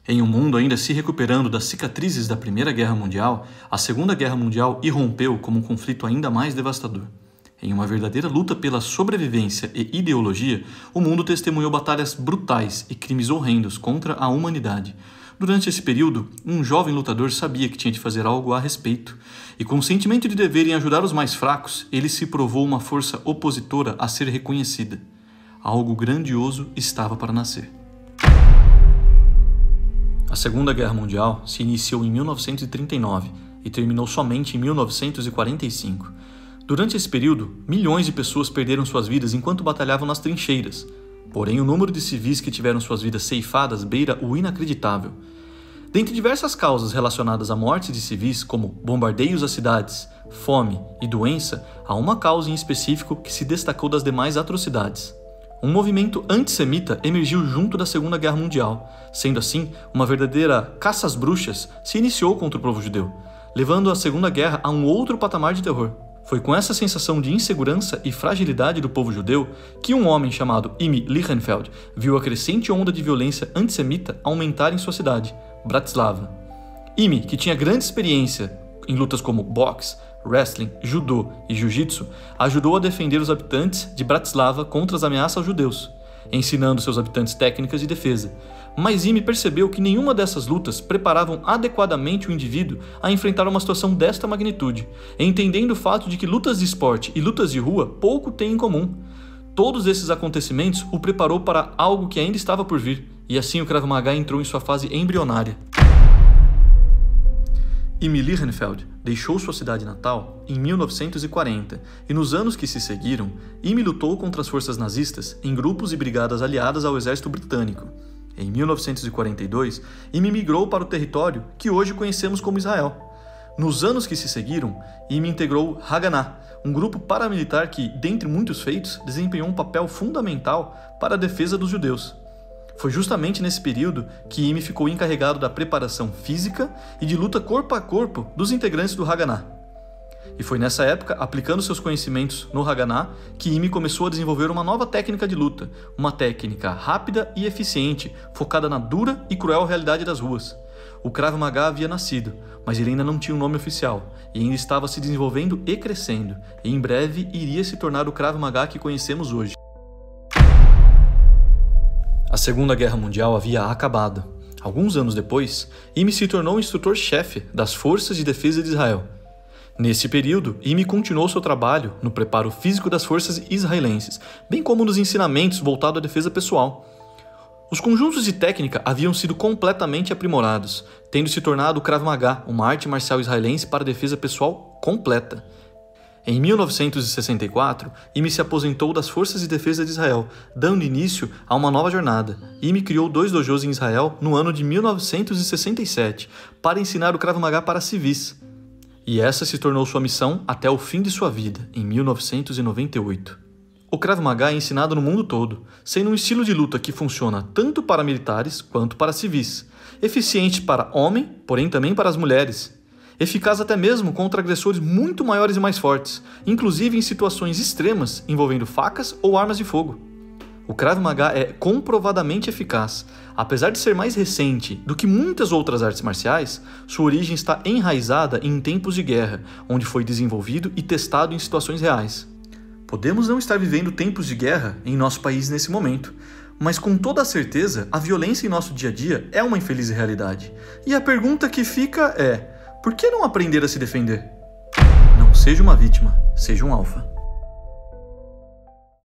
Em um mundo ainda se recuperando das cicatrizes da Primeira Guerra Mundial, a Segunda Guerra Mundial irrompeu como um conflito ainda mais devastador. Em uma verdadeira luta pela sobrevivência e ideologia, o mundo testemunhou batalhas brutais e crimes horrendos contra a humanidade. Durante esse período, um jovem lutador sabia que tinha de fazer algo a respeito, e com o sentimento de dever em ajudar os mais fracos, ele se provou uma força opositora a ser reconhecida. Algo grandioso estava para nascer. A Segunda Guerra Mundial se iniciou em 1939 e terminou somente em 1945. Durante esse período, milhões de pessoas perderam suas vidas enquanto batalhavam nas trincheiras. Porém, o número de civis que tiveram suas vidas ceifadas beira o inacreditável. Dentre diversas causas relacionadas à morte de civis, como bombardeios às cidades, fome e doença, há uma causa em específico que se destacou das demais atrocidades. Um movimento antissemita emergiu junto da Segunda Guerra Mundial. Sendo assim, uma verdadeira caça às bruxas se iniciou contra o povo judeu, levando a Segunda Guerra a um outro patamar de terror. Foi com essa sensação de insegurança e fragilidade do povo judeu que um homem chamado Imi Lichtenfeld viu a crescente onda de violência antissemita aumentar em sua cidade, Bratislava. Imi, que tinha grande experiência em lutas como boxe, wrestling, judô e jiu-jitsu, ajudou a defender os habitantes de Bratislava contra as ameaças aos judeus, ensinando seus habitantes técnicas de defesa. Mas Imi percebeu que nenhuma dessas lutas preparavam adequadamente o indivíduo a enfrentar uma situação desta magnitude, entendendo o fato de que lutas de esporte e lutas de rua pouco têm em comum. Todos esses acontecimentos o preparou para algo que ainda estava por vir, e assim o Krav Maga entrou em sua fase embrionária. Imi Lichtenfeld deixou sua cidade natal em 1940 e nos anos que se seguiram, Imi lutou contra as forças nazistas em grupos e brigadas aliadas ao exército britânico. Em 1942, Imi migrou para o território que hoje conhecemos como Israel. Nos anos que se seguiram, Imi integrou Haganah, um grupo paramilitar que, dentre muitos feitos, desempenhou um papel fundamental para a defesa dos judeus. Foi justamente nesse período que Imi ficou encarregado da preparação física e de luta corpo a corpo dos integrantes do Haganah. E foi nessa época, aplicando seus conhecimentos no Haganah, que Imi começou a desenvolver uma nova técnica de luta, uma técnica rápida e eficiente, focada na dura e cruel realidade das ruas. O Krav Maga havia nascido, mas ele ainda não tinha um nome oficial, e ainda estava se desenvolvendo e crescendo, e em breve iria se tornar o Krav Maga que conhecemos hoje. A Segunda Guerra Mundial havia acabado. Alguns anos depois, Imi se tornou instrutor-chefe das Forças de Defesa de Israel. Nesse período, Imi continuou seu trabalho no preparo físico das forças israelenses, bem como nos ensinamentos voltados à defesa pessoal. Os conjuntos de técnica haviam sido completamente aprimorados, tendo se tornado o Krav Maga, uma arte marcial israelense para defesa pessoal completa. Em 1964, Imi se aposentou das Forças de Defesa de Israel, dando início a uma nova jornada. Imi criou 2 dojos em Israel no ano de 1967 para ensinar o Krav Maga para civis. E essa se tornou sua missão até o fim de sua vida, em 1998. O Krav Maga é ensinado no mundo todo, sendo um estilo de luta que funciona tanto para militares quanto para civis, eficiente para homem, porém também para as mulheres, eficaz até mesmo contra agressores muito maiores e mais fortes, inclusive em situações extremas envolvendo facas ou armas de fogo. O Krav Maga é comprovadamente eficaz. Apesar de ser mais recente do que muitas outras artes marciais, sua origem está enraizada em tempos de guerra, onde foi desenvolvido e testado em situações reais. Podemos não estar vivendo tempos de guerra em nosso país nesse momento, mas com toda a certeza, a violência em nosso dia a dia é uma infeliz realidade. E a pergunta que fica é: por que não aprender a se defender? Não seja uma vítima, seja um alfa.